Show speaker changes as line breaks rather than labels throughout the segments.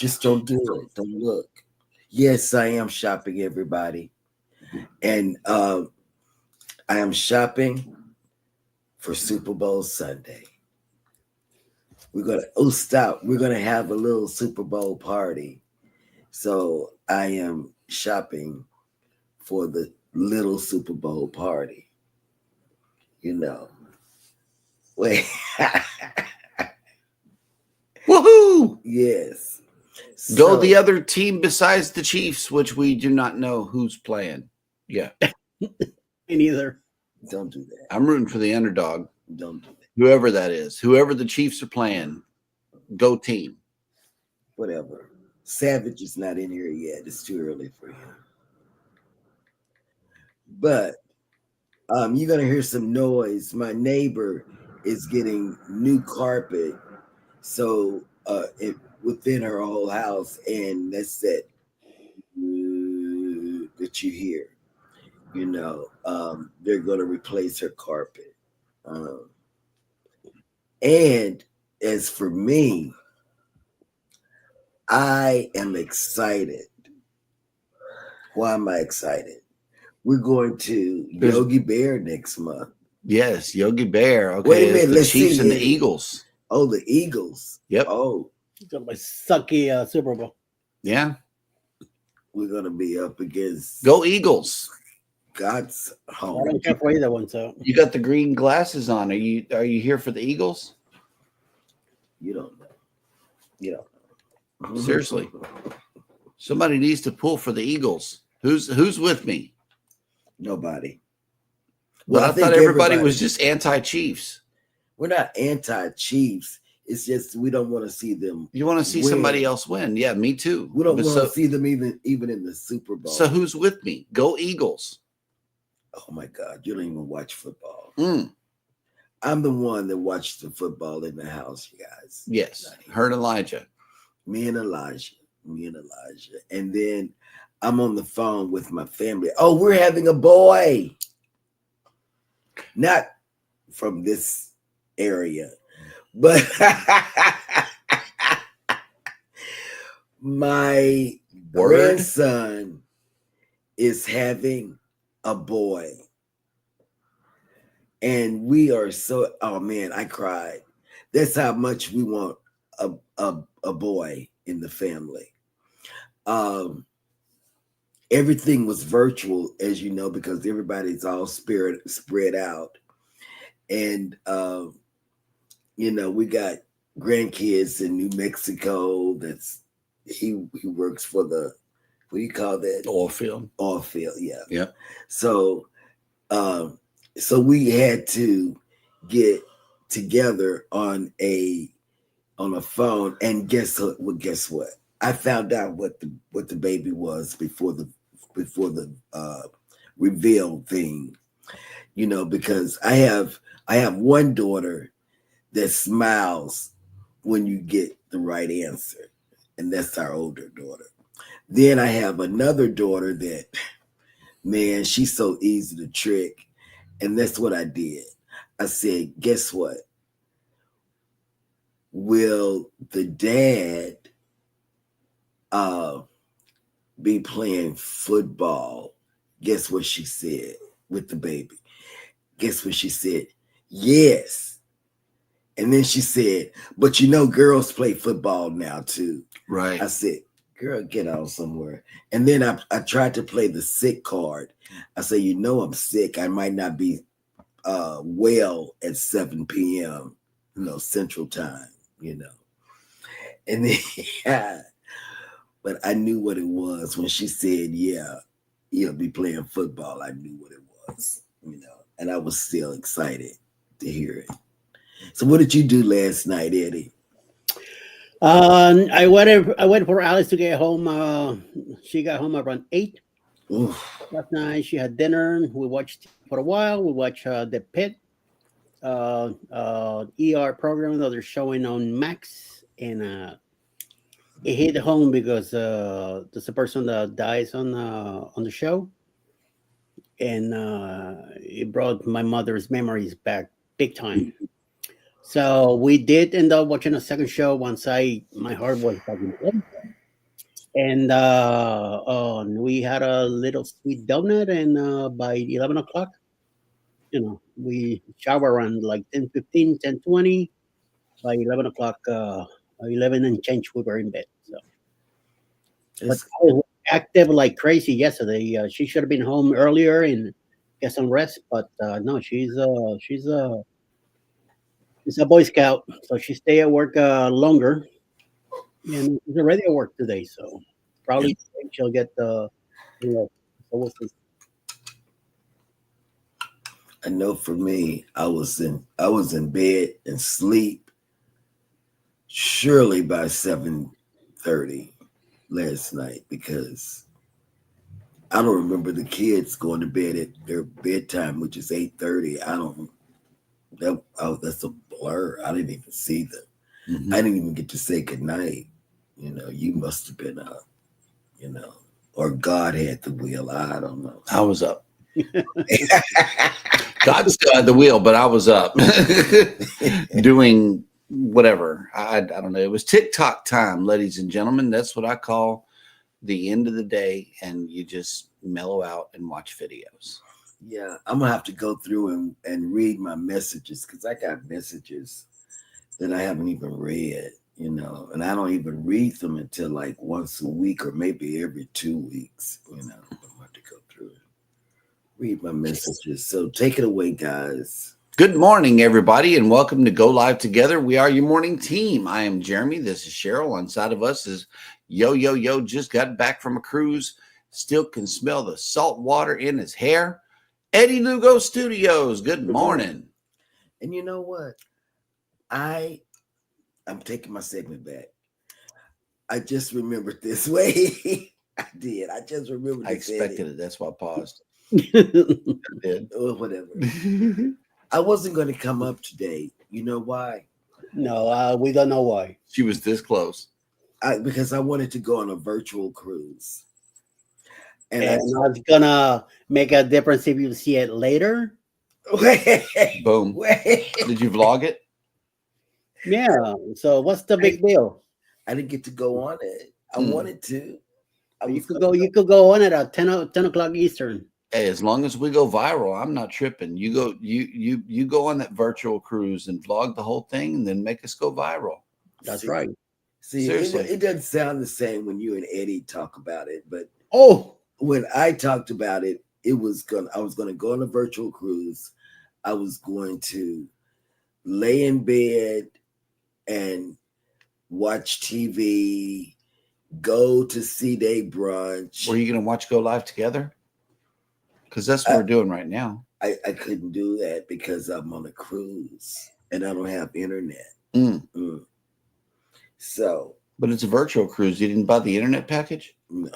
Just don't do it. Don't look. Yes, I am shopping, everybody. And I am shopping for Super Bowl Sunday. We're gonna have a little Super Bowl party. So I am shopping for the little Super Bowl party. You know. Wait.
Woohoo!
Yes.
Go the other team besides the Chiefs, which we do not know who's playing. Yeah.
Me neither.
Don't do that.
I'm rooting for the underdog.
Don't do that.
Whoever that is. Whoever the Chiefs are playing. Go team.
Whatever. Savage is not in here yet. It's too early for him. But you're gonna hear some noise. My neighbor is getting new carpet, so within her whole house, and that's it that you hear. You know, they're gonna replace her carpet. And as for me, I am excited. Why am I excited? We're going to Yogi Bear next month.
Yes, Yogi Bear. Okay,
wait a minute,
the Chiefs and the Eagles.
Oh, the Eagles.
Yep.
Oh,
it's gonna be sucky Super Bowl.
Yeah,
we're gonna be up against
Go Eagles.
God's home.
I don't care for either one. So
you got the green glasses on. Are you here for the Eagles?
You don't know. You don't know.
Seriously, somebody needs to pull for the Eagles. Who's with me?
Nobody.
Well, I thought everybody was just anti-Chiefs.
We're not anti-Chiefs. It's just we don't want to see them.
You want to see somebody else win? Yeah, me too.
We don't want to see them even in the Super Bowl.
So who's with me? Go Eagles.
Oh my God, you don't even watch football.
I'm
the one that watched the football in the house, you guys.
Yes, her and Elijah.
Me and Elijah. And then I'm on the phone with my family. Oh, we're having a boy. Not from this area, but my grandson is having a boy. And we are so, oh man, I cried. That's how much we want a boy in the family. Everything was virtual, as you know, because everybody's all spread out. And, you know, we got grandkids in New Mexico. He works for the, what do you call that?
Oil field,
yeah.
Yeah.
So we had to get together on a phone, and guess what? I found out what the baby was before the reveal thing, you know, because I have one daughter that smiles when you get the right answer, and that's our older daughter. Then I have another daughter that, man, she's so easy to trick, and that's what I did. I said, guess what? Will the dad be playing football? Guess what she said with the baby? Guess what she said? Yes. And then she said, but you know, girls play football now too.
Right.
I said, girl, get out somewhere. And then I tried to play the sick card. I said, you know, I'm sick. I might not be well at 7 p.m., you know, Central Time, you know. And then, yeah, but I knew what it was when she said, yeah, he'll be playing football. I knew what it was, you know, and I was still excited to hear it. So what did you do last night, Eddie?
I waited for Alice to get home. She got home around 8.
Oof.
Last night she had dinner. We watched for a while. We watched the Pit ER program that they're showing on Max, and it hit home because there's a person that dies on the show, and it brought my mother's memories back big time. So we did end up watching a second show once my heart was back in bed. And we had a little sweet donut, and by 11 o'clock, we shower around like 10:15, 10:20. By 11 o'clock, 11 and change, we were in bed. So, but
It's,
I was active like crazy yesterday. She should have been home earlier and get some rest, but no, she's a Boy Scout, so she stay at work longer, and she's already at work today. So probably she'll get so we'll see.
I know for me, I was in bed and sleep surely by 7:30 last night because I don't remember the kids going to bed at their bedtime, which is 8:30. That's a blur. I didn't even see them.
Mhm.
I didn't even get to say goodnight. You must have been up, or God had the wheel. I don't know.
I was up. God still had the wheel, but I was up doing whatever. I don't know. It was TikTok time, ladies and gentlemen. That's what I call the end of the day, and you just mellow out and watch videos.
Yeah, I'm gonna have to go through and read my messages because I got messages that I haven't even read, and I don't even read them until like once a week or maybe every 2 weeks. I'm gonna have to go through and read my messages. So take it away, guys.
Good morning, everybody, and welcome to Go Live Together. We are your morning team. I am Jeremy. This is Cheryl. On side of us is Yo. Just got back from a cruise. Still can smell the salt water in his hair. Eddie Lugo Studios. Good morning.
And you know what? I'm taking my segment back. I just remembered this way. I did. I just remembered.
I expected it. That's why I paused.
I did. Or whatever. I wasn't going to come up today. You know why?
No, we don't know why.
She was this close.
Because I wanted to go on a virtual cruise.
And it's gonna make a difference if you see it later.
Boom. Did you vlog it?
Yeah. So what's the big deal?
I didn't get to go on it. I wanted to.
You could go on it at 10 o'clock Eastern.
Hey, as long as we go viral, I'm not tripping. You go on that virtual cruise and vlog the whole thing, and then make us go viral.
That's right.
See, it doesn't sound the same when you and Eddie talk about it, but when I talked about it, I was gonna go on a virtual cruise. I was going to lay in bed and watch TV, go to C-Day brunch.
Were you gonna watch Go Live Together? Because that's what we're doing right now.
I couldn't do that because I'm on a cruise and I don't have internet. So,
but it's a virtual cruise. You didn't buy the internet package?
No.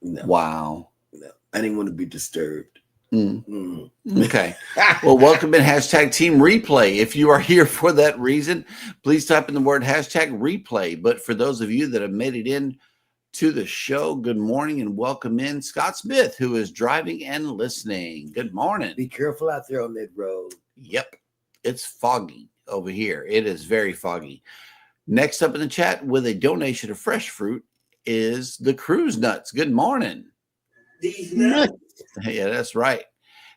Wow.
No, I didn't want to be disturbed.
Okay. Well, welcome in hashtag Team Replay. If you are here for that reason, please type in the word hashtag replay. But for those of you that have made it in to the show, good morning and welcome in Scott Smith, who is driving and listening. Good morning.
Be careful out there on that road.
Yep. It's foggy over here. It is very foggy. Next up in the chat with a donation of fresh fruit is the Cruise Nuts. Good morning.
These nuts.
Yeah, that's right.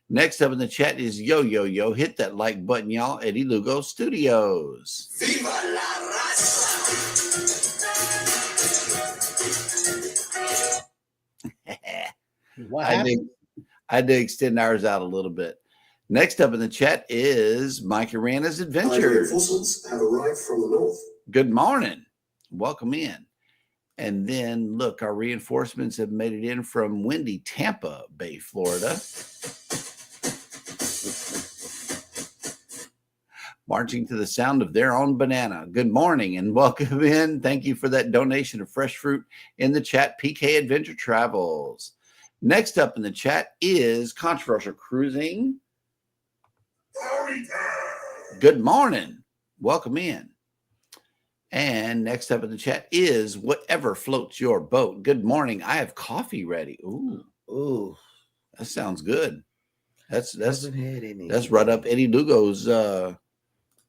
Next up in the chat is Yo. Hit that like button, y'all. Eddie Lugo Studios. Viva la raza. I had to extend ours out a little bit. Next up in the chat is Mike Arana's Adventures.
Reinforcements have arrived from the north.
Good morning. Welcome in. And then, look, our reinforcements have made it in from windy Tampa Bay, Florida. Marching to the sound of their own banana. Good morning and welcome in. Thank you for that donation of fresh fruit in the chat. PK Adventure Travels. Next up in the chat is Controversial Cruising. Good morning. Welcome in. And next up in the chat is Whatever Floats Your Boat. Good morning. I have coffee ready. Ooh, that sounds good. That's right up Eddie Lugo's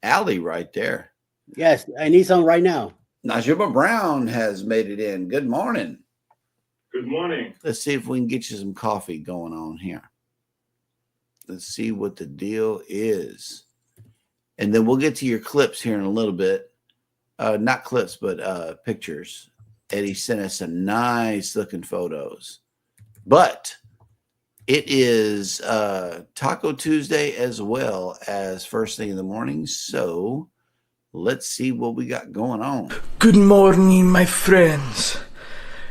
alley right there.
Yes, I need some right now.
Najima Brown has made it in. Good morning.
Good morning.
Let's see if we can get you some coffee going on here. Let's see what the deal is. And then we'll get to your clips here in a little bit. Not clips, but pictures. Eddie sent us some nice looking photos. But it is Taco Tuesday as well as first thing in the morning. So let's see what we got going on.
Good morning, my friends.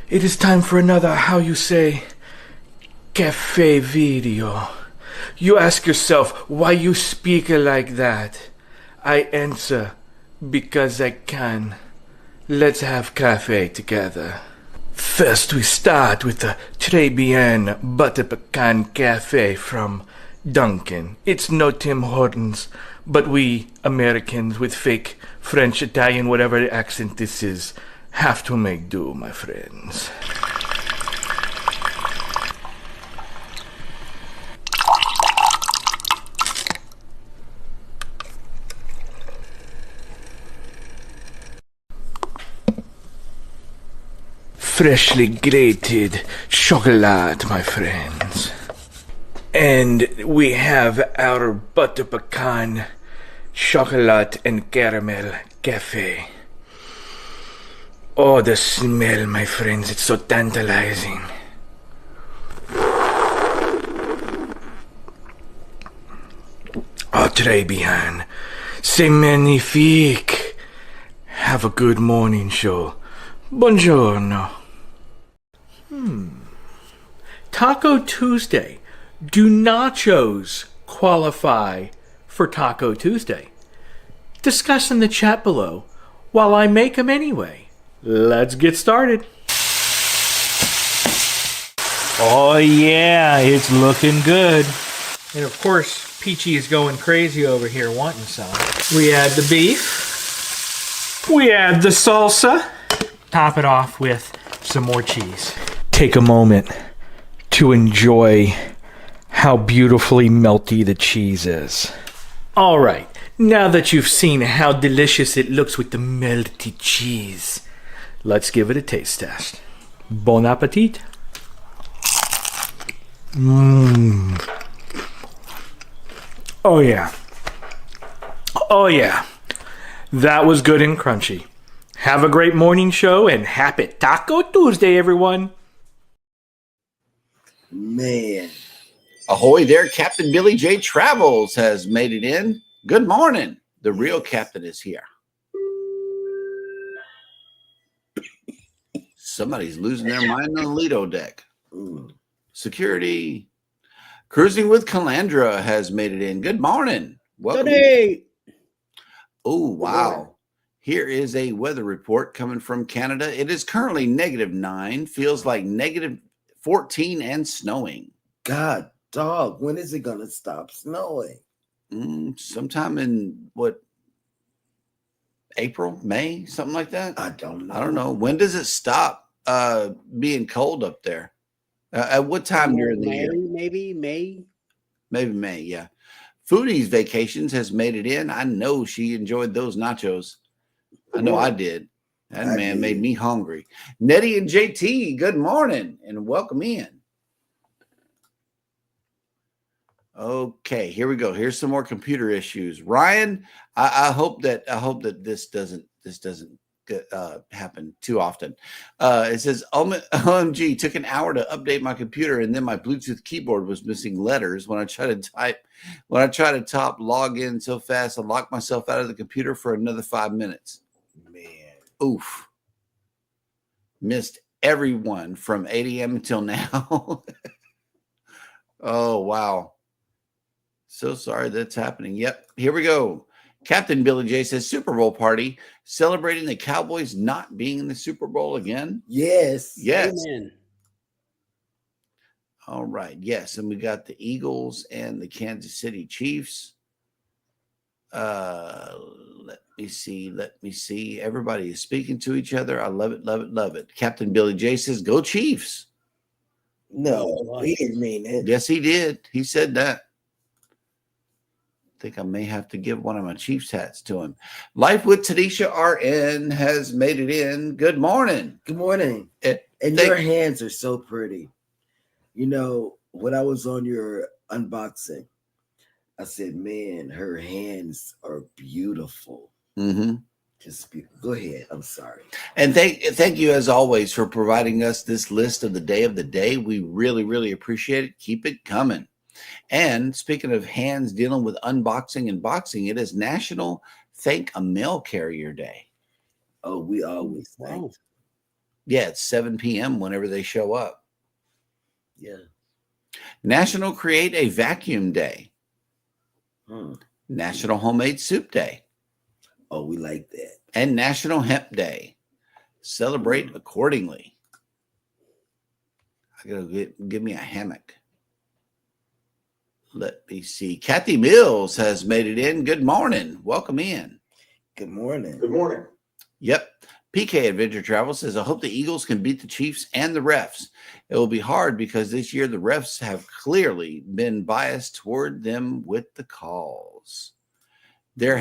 It is time for another, how you say, cafe video. You ask yourself why you speak like that. I answer, because I can. Let's have cafe together. First we start with the Très Bien Butter Pecan Cafe from Dunkin'. It's no Tim Hortons, but we Americans with fake French, Italian, whatever accent this is, have to make do, my friends. Freshly grated chocolate, my friends. And we have our butter pecan chocolate and caramel cafe. Oh, the smell, my friends, it's so tantalizing. Oh, très bien. C'est magnifique. Have a good morning show. Buongiorno. Taco Tuesday. Do nachos qualify for Taco Tuesday? Discuss in the chat below while I make them anyway. Let's get started. Oh yeah, it's looking good. And of course, Peachy is going crazy over here wanting some. We add the beef. We add the salsa. Top it off with some more cheese. Take a moment to enjoy how beautifully melty the cheese is. All right, now that you've seen how delicious it looks with the melty cheese, let's give it a taste test. Bon appetit. Oh yeah. Oh yeah. That was good and crunchy. Have a great morning show and happy Taco Tuesday, everyone.
Man.
Ahoy there, Captain Billy J. Travels has made it in. Good morning. The real captain is here. Somebody's losing their mind on the Lido deck. Security. Cruising with Calandra has made it in. Good morning. Welcome.
Today.
Oh, wow. Here is a weather report coming from Canada. It is currently -9, feels like -14 and snowing.
God, dog, when is it going to stop snowing?
Sometime in what? April, May, something like that?
I don't know.
I don't know. When does it stop being cold up there? At what time during the year?
Maybe May.
Maybe May, yeah. Foodie's Vacations has made it in. I know she enjoyed those nachos. I know I did. That man made me hungry. Nettie and JT, good morning and welcome in. Okay, here we go. Here's some more computer issues. Ryan, I hope that this doesn't happen too often. It says OMG, took an hour to update my computer and then my Bluetooth keyboard was missing letters when I tried to type log in so fast I locked myself out of the computer for another 5 minutes.
Man.
Oof. Missed everyone from 8 a.m. until now. Oh, wow. So sorry that's happening. Yep. Here we go. Captain Billy J says Super Bowl party celebrating the Cowboys not being in the Super Bowl again.
Yes.
Yes.
Amen.
All right. Yes. And we got the Eagles and the Kansas City Chiefs. Let me see. Everybody is speaking to each other. I love it, love it, love it. Captain Billy J says, go Chiefs.
No, he didn't mean it.
Yes, he did. He said that. I think I may have to give one of my Chiefs hats to him. Life with Tanisha RN has made it in. Good morning.
Good morning. And your hands are so pretty. You know, when I was on your unboxing, I said, man, her hands are beautiful.
Mm-hmm.
Just go ahead. I'm sorry.
And thank you as always for providing us this list of the day of the day. We really, really appreciate it. Keep it coming. And speaking of hands dealing with unboxing and boxing, it is National Thank a Mail Carrier Day.
Oh, we always thank.
Yeah, it's 7 p.m. whenever they show up.
Yeah.
National Create a Vacuum Day. National Homemade Soup Day.
Oh, we like that.
And National Hemp Day. Celebrate accordingly. I gotta give me a hammock. Let me see. Kathy Mills has made it in. Good morning. Welcome in.
Good morning.
Good morning.
Yep. PK Adventure Travel says, I hope the Eagles can beat the Chiefs and the refs. It will be hard because this year the refs have clearly been biased toward them with the calls. There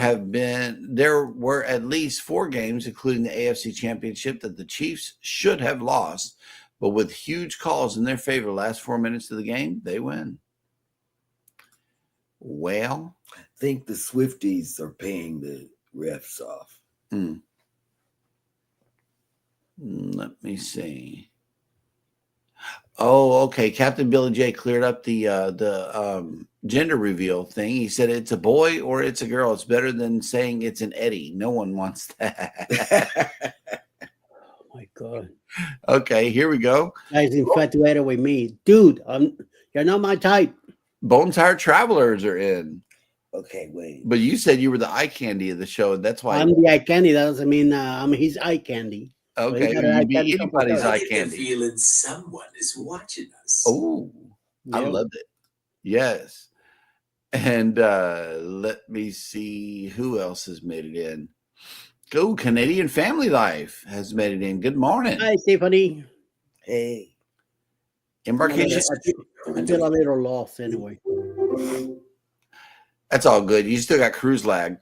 were at least 4 games, including the AFC Championship, that the Chiefs should have lost, but with huge calls in their favor the last 4 minutes of the game, they win. Well,
I think the Swifties are paying the refs off.
Let me see. Oh, okay. Captain Billy J cleared up the gender reveal thing. He said it's a boy or it's a girl. It's better than saying it's an Eddie. No one wants that.
Oh my God.
Okay, here we go.
Guys infatuated with me. Dude, you're not my type.
Bone Tired Travelers are in.
Okay, wait.
But you said you were the eye candy of the show. That's why
I'm the eye candy. That doesn't mean I'm his eye candy.
okay,
So
you'd be anybody's eye
I get the
candy.
feeling someone is watching us.
Oh, I
Yep.
loved it. Yes. And let me see who else has made it in. Go Canadian Family Life has made it in. Good morning.
Hi, Stephanie.
Hey.
Embarkation.
I feel a little lost anyway.
That's all good. You still got cruise lag.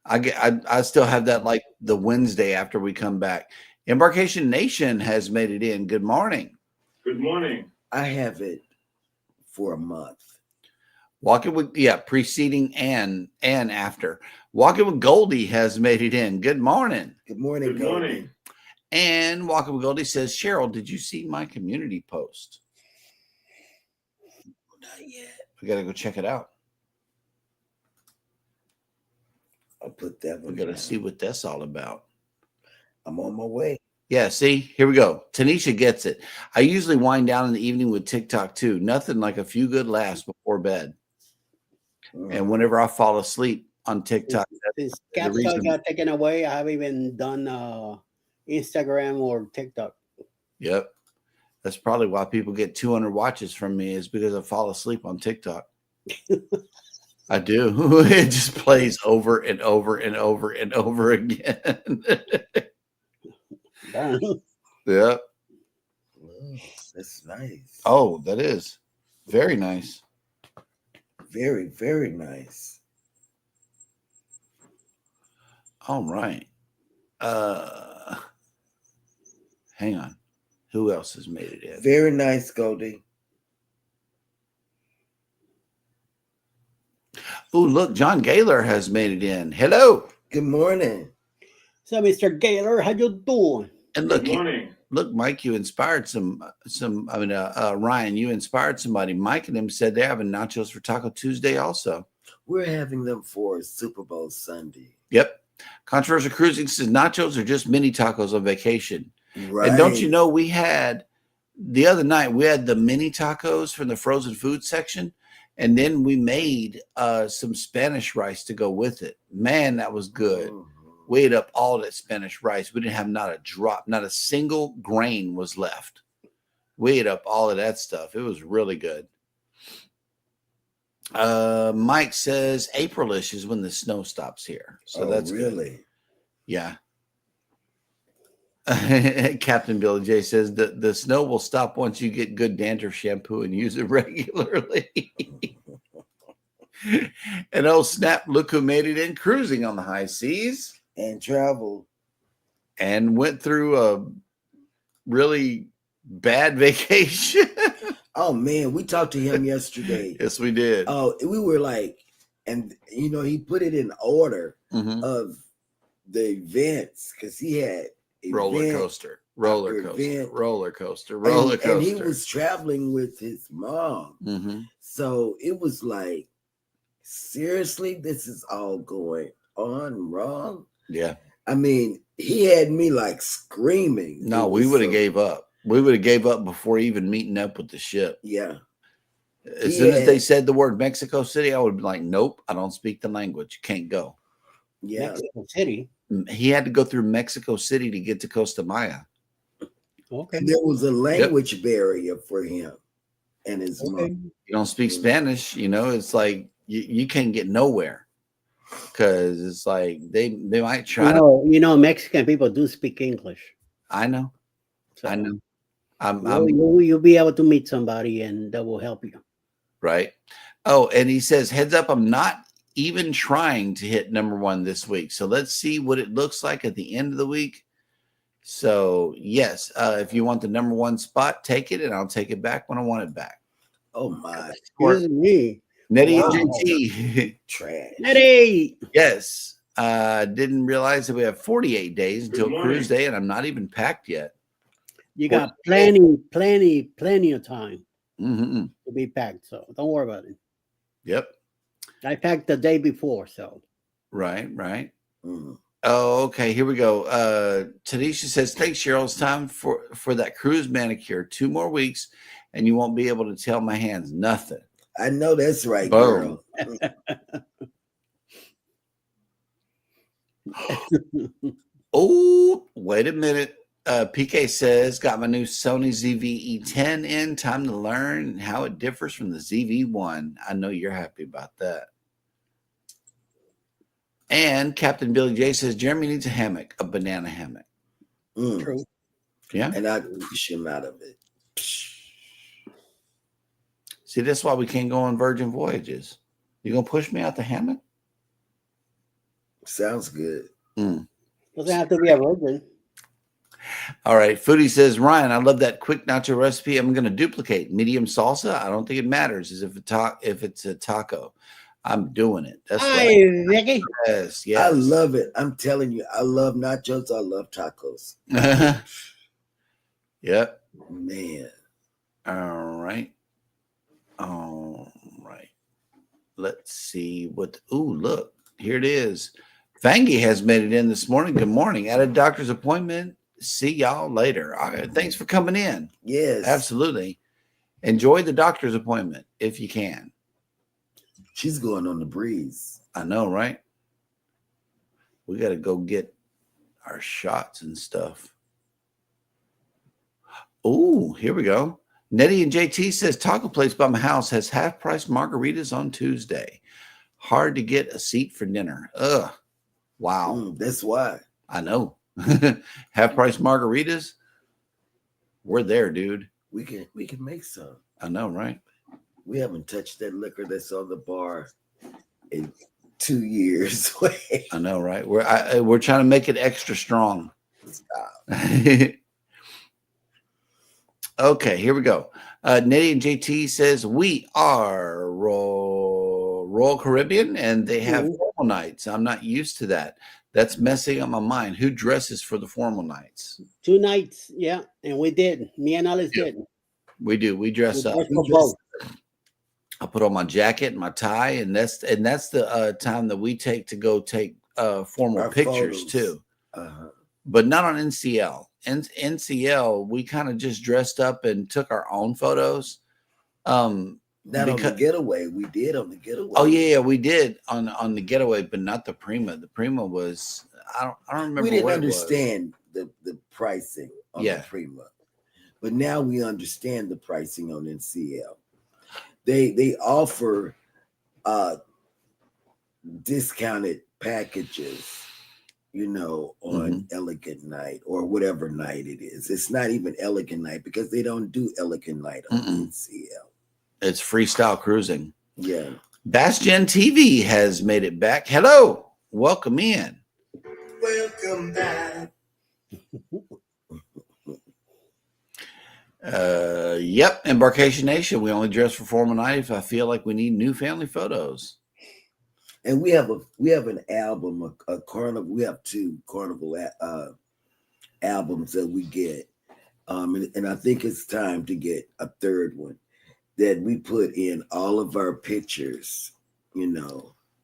I still have that like the Wednesday after we come back. Embarkation Nation has made it in. Good morning.
Good morning.
I have it for a month.
Walking with preceding and after. Walking with Goldie has made it in. Good morning.
Good morning.
Good morning.
And Walking with Goldie says, Cheryl, did you see my community post?
Not yet.
We got to go check it out.
I'll put that one.
We got to
down.
see what that's all about.
I'm on my way.
Yeah, see, here we go. Tanisha gets it. I usually wind down in the evening with TikTok too. Nothing like a few good laughs before bed. And whenever I fall asleep on TikTok,
Since
the
Capsule
reason.
got taken away, I haven't even done Instagram or TikTok.
Yep. That's probably why people get 200 watches from me is because I fall asleep on TikTok. I do. It just plays over and over and over and over again.
Darn.
Yep.
Wow, that's nice.
Oh, that is very nice.
Very, very nice.
All right. Hang on. Who else has made it in?
Very nice, Goldie.
Oh, look, John Gaylor has made it in. Hello.
Good morning.
So, Mr. Gaylor, how you doing?
And look,
Good morning.
look, Mike, you inspired Ryan, you inspired somebody. Mike and him said they're having nachos for Taco Tuesday also.
We're having them for Super Bowl Sunday.
Yep. Controversial Cruising says nachos are just mini tacos on vacation.
Right.
And don't you know, we had the other night, we had the mini tacos from the frozen food section. And then we made some Spanish rice to go with it. Man, that was good. We ate up all that Spanish rice. We didn't have not a drop, not a single grain was left. We ate up all of that stuff. It was really good. Mike says Aprilish is when the snow stops here. So that's
really
good. Yeah. Captain Billy J says the snow will stop once you get good dandruff shampoo and use it regularly. And oh snap, look who made it in cruising on the high seas
and travel
and went through really bad vacation.
Oh man, we talked to him yesterday.
Yes, we did.
Oh, we were like, and he put it in order
Mhm.
of the events because he had
Roller
event
coaster, roller
after
coaster,
event.
roller coaster, roller coaster.
And he was traveling with his mom.
Mhm.
So it was like, seriously, this is all going on wrong.
Yeah.
I mean, he had me like screaming.
No,
It
we
was
would have
so-
gave up. We would have gave up before even meeting up with the ship.
Yeah.
As soon as they said the word Mexico City, I would be like, nope, I don't speak the language. Can't go.
Yeah.
Mexico City.
He had to go through Mexico City to get to Costa Maya.
Okay.
And there was a language barrier for him and his mom.
You don't speak Spanish, it's like you can't get nowhere because it's like they might try to.
Mexican people do speak English.
I know.
So
I know.
you'll be able to meet somebody and that will help you.
Right. Oh, and he says, heads up, I'm not even trying to hit #1 this week. So let's see what it looks like at the end of the week. So yes, if you want the #1 spot, take it, and I'll take it back when I want it back.
Oh my.
Excuse me.
Nettie
Wow.
and JT.
Trash.
Nettie.
Yes. Didn't realize that we have 48 days until cruise day, and I'm not even packed yet.
You got plenty of time
Mm-hmm.
to be packed. So don't worry about it.
Yep.
I packed the day before. So
Right.
Mm.
Oh, okay. Here we go. Tanisha says, thanks, Cheryl. It's time for that cruise manicure. 2 more weeks, and you won't be able to tell my hands nothing.
I know that's right,
Boom.
girl.
Oh, wait a minute. PK says, got my new Sony ZV-E10 in. Time to learn how it differs from the ZV-1. I know you're happy about that. And Captain Billy J says, Jeremy needs a hammock, a banana hammock.
Mm.
True.
Yeah.
And I push him out of it.
See, that's why we can't go on Virgin Voyages. You gonna push me out the hammock?
Sounds good.
Doesn't have to be a virgin.
All right. Foodie says, Ryan, I love that quick nacho recipe. I'm going to duplicate medium salsa. I don't think it matters as if it's a taco. I'm doing it. That's
Hi, Vicky.
Yes.
I love it. I'm telling you, I love nachos. I love tacos.
Yep.
Man.
All right. Let's see what. Look, here it is. Vangie has made it in this morning. Good morning. At a doctor's appointment. See y'all later. All right, thanks for coming in.
Yes.
Absolutely. Enjoy the doctor's appointment if you can.
She's going on the breeze.
I know, right? We got to go get our shots and stuff. Oh, here we go. Nettie and JT says taco place by my house has half-price margaritas on Tuesday. Hard to get a seat for dinner. Ugh. Wow.
That's why.
I know. Half-price margaritas. We're there, dude.
We can make some.
I know, right?
We haven't touched that liquor that's on the bar in 2 years.
I know, right? We're trying to make it extra strong.
Stop.
Okay, here we go. Nettie and JT says we are Royal Caribbean, and they have formal nights. I'm not used to that. That's messing up my mind. Who dresses for the formal nights?
2 nights, yeah, and we did. Me and Alice did.
We do. We dress up. I put on my jacket and my tie, and that's the time that we take to go take formal
Our
pictures
photos.
too.
Uh-huh.
But not on NCL. NCL, we kind of just dressed up and took our own photos.
Not on the getaway. We did on the getaway.
Oh yeah, we did on the getaway, but not the Prima. The Prima was I don't remember.
We didn't
what
understand the pricing on
Yeah.
the Prima, but now we understand the pricing on NCL. They offer discounted packages, on Elegant Night or whatever night it is. It's not even Elegant Night because they don't do Elegant Night on NCL.
It's freestyle cruising.
Yeah.
Bastion TV has made it back. Hello, welcome in.
Welcome back.
Yep. Embarkation Nation. We only dress for formal night if I feel like we need new family photos.
And we have an album, a carnival. We have 2 carnival albums that we get, and I think it's time to get a 3rd one that we put in all of our pictures,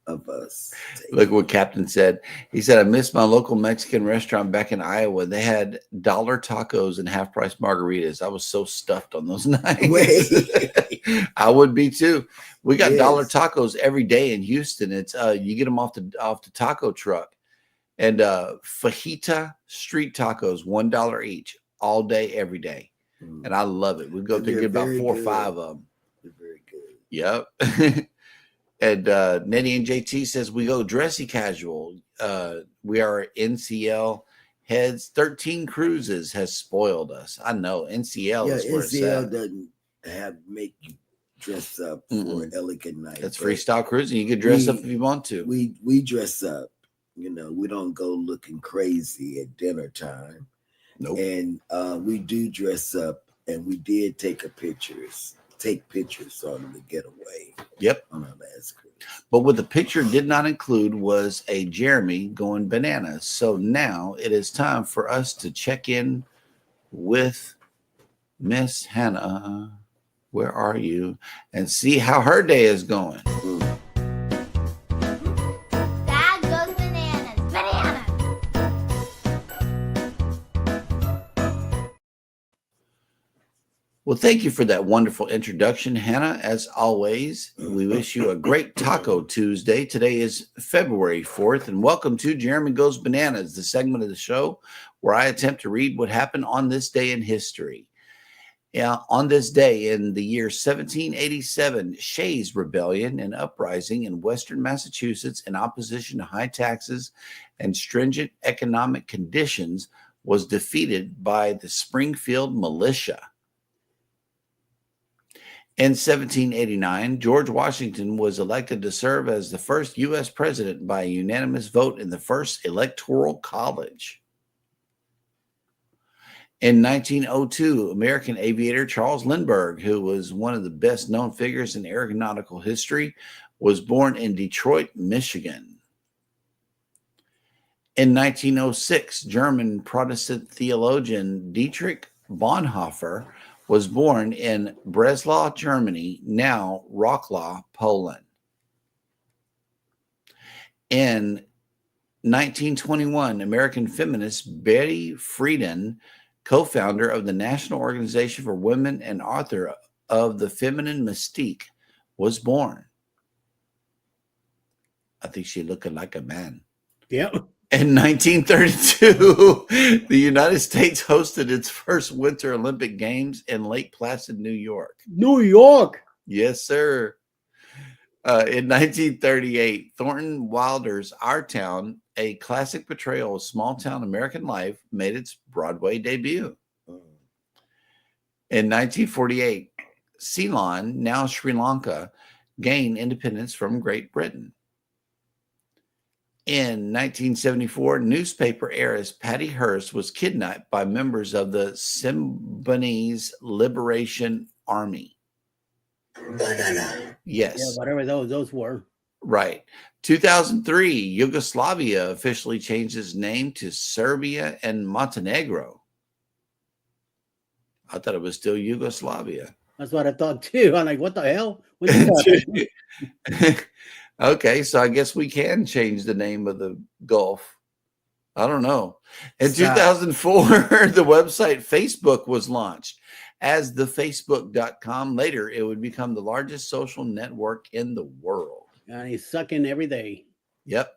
of us.
Look what Captain said. He said, I missed my local Mexican restaurant back in Iowa. They had $1 tacos and half-price margaritas. I was so stuffed on those nights. I would be too. We got $1 tacos every day in Houston. It's you get them off the taco truck. And fajita street tacos, $1 each, all day, every day. And I love it. We go to get about 4 or 5 of them.
They're very good.
Yep. And Nettie and JT says we go dressy casual. We are NCL heads. 13 cruises has spoiled us. I know NCL is where
NCL
it's
doesn't make you dress up for an elegant night.
That's freestyle cruising. You can dress up if you want to.
We dress up. We don't go looking crazy at dinner time.
Nope.
And we do dress up, and we did take pictures on the getaway.
Yep.
On our last cruise.
But what the picture did not include was a Jeremy going bananas. So now it is time for us to check in with Miss Hannah. Where are you? And see how her day is going.
Dad goes bananas. Bananas.
Well, thank you for that wonderful introduction, Hannah. As always, we wish you a great Taco Tuesday. Today is February 4th, and welcome to Jeremy Goes Bananas, the segment of the show where I attempt to read what happened on this day in history. On this day in the year 1787, Shays' Rebellion and uprising in western Massachusetts in opposition to high taxes and stringent economic conditions was defeated by the Springfield militia. In 1789, George Washington was elected to serve as the first U.S. president by a unanimous vote in the first electoral college. In 1902, American aviator Charles Lindbergh, who was one of the best known figures in aeronautical history, was born in Detroit, Michigan. In 1906, German Protestant theologian Dietrich Bonhoeffer was born in Breslau, Germany, now Wrocław, Poland. In 1921, American feminist Betty Friedan, co-founder of the National Organization for Women and author of The Feminine Mystique, was born. I think she looked like a man.
Yep.
In 1932, the United States hosted its first Winter Olympic Games in Lake Placid, New York.
New York.
Yes, sir. In 1938, Thornton Wilder's Our Town, a classic portrayal of small-town American life, made its Broadway debut. In 1948, Ceylon, now Sri Lanka, gained independence from Great Britain. In 1974, newspaper heiress Patty Hearst was kidnapped by members of the Symbionese Liberation Army.
Banana.
Yes.
Yeah, whatever those were.
Right. 2003, Yugoslavia officially changed its name to Serbia and Montenegro. I thought it was still Yugoslavia.
That's what I thought too. I'm like, what the hell? When did that happen?
Okay, so I guess we can change the name of the Gulf. I don't know. In 2004, the website Facebook was launched as thefacebook.com. Later, it would become the largest social network in the world.
And he's sucking every day.
Yep.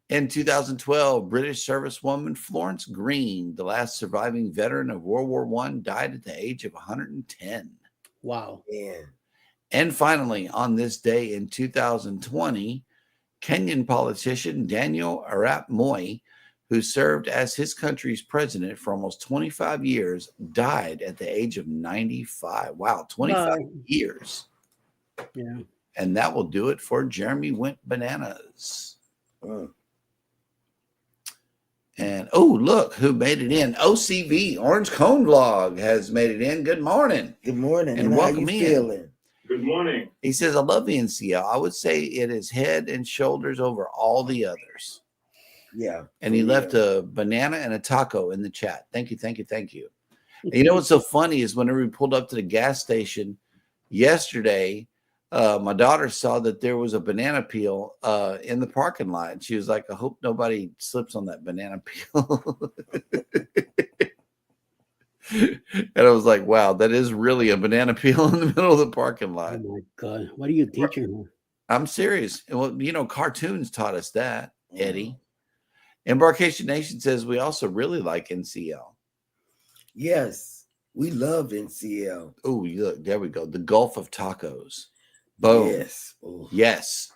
In 2012, British servicewoman Florence Green, the last surviving veteran of World War I, died at the age of 110.
Wow.
Yeah.
And finally, on this day in 2020, Kenyan politician Daniel Arap Moi, who served as his country's president for almost 25 years, died at the age of 95. Wow, 25 years.
Yeah.
And that will do it for Jeremy Went Bananas. And oh, look who made it in. OCV, Orange Cone Vlog, has made it in. Good morning.
Good morning.
And
how
welcome
you
in.
feeling?
Good morning.
He says, I love the NCL. I would say it is head and shoulders over all the others.
Yeah.
And he left a banana and a taco in the chat. Thank you, thank you, thank you. And you know what's so funny is whenever we pulled up to the gas station yesterday, my daughter saw that there was a banana peel in the parking lot. And she was like, I hope nobody slips on that banana peel. And I was like, wow, that is really a banana peel in the middle of the parking lot.
Oh my God. What are you teaching her?
I'm serious. Well, you know, cartoons taught us that, Eddie. Embarkation Nation says we also really like NCL.
Yes, we love NCL.
Oh, look, there we go. The Gulf of Tacos. Boom.
Yes. Oh.
Yes.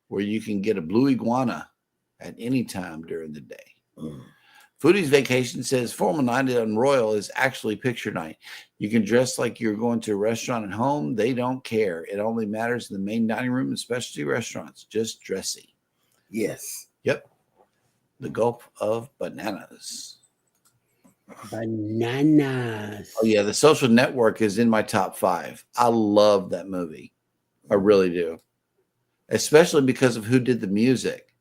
Where you can get a blue iguana at any time during the day. Foodie's Vacation says formal night on Royal is actually picture night. You can dress like you're going to a restaurant at home. They don't care. It only matters in the main dining room and specialty restaurants. Just dressy.
Yes.
Yep. The Gulf of Bananas.
Bananas.
Oh, yeah. The Social Network is in my top 5. I love that movie. I really do. Especially because of who did the music.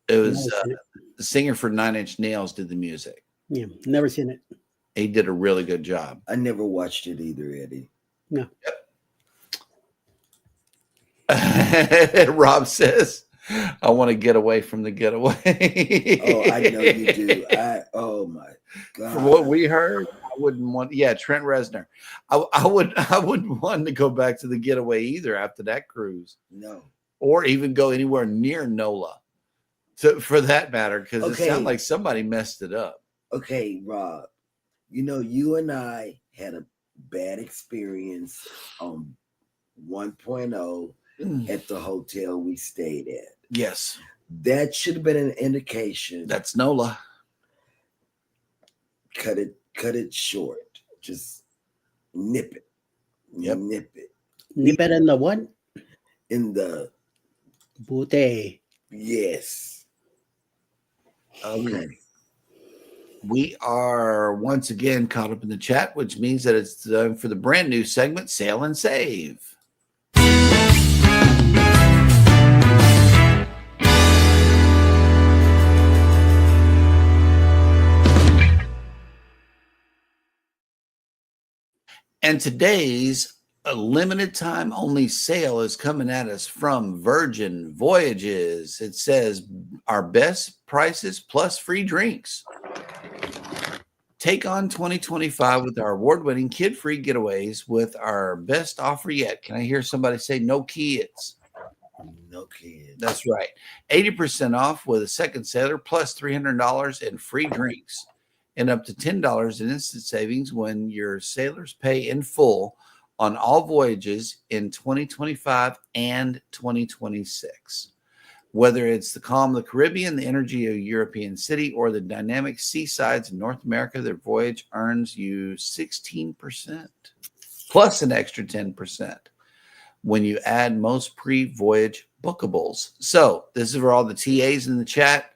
It was the singer for 9 Inch Nails did the music.
Yeah, never seen it.
He did a really good job.
I never watched it either, Eddie.
No.
Yep. Rob says, I want to get away from the getaway.
Oh, I know you do. Oh my God.
From what we heard, I wouldn't want. Yeah, Trent Reznor. I wouldn't want to go back to the getaway either after that cruise.
No.
Or even go anywhere near NOLA. For that matter, because it sounded like somebody messed it up.
Okay, Rob. You know, you and I had a bad experience on 1.0 at the hotel we stayed at.
Yes.
That should have been an indication.
That's NOLA.
Cut it short. Just nip it.
Yep.
Nip it.
Nip it in the what?
In the
Booty.
yes.
Okay. We are once again caught up in the chat, which means that it's time for the brand new segment, Sail and Save. And today's a limited time only sale is coming at us from Virgin Voyages. It says our best prices plus free drinks. Take on 2025 with our award-winning kid-free getaways with our best offer yet. Can I hear somebody say no kids?
No kids.
That's right. 80% off with a second sailor plus $300 in free drinks and up to $10 in instant savings when your sailors pay in full on all voyages in 2025 and 2026. Whether it's the calm of the Caribbean, the energy of a European city, or the dynamic seasides in North America, their voyage earns you 16% plus an extra 10% when you add most pre-voyage bookables. So this is for all the TAs in the chat.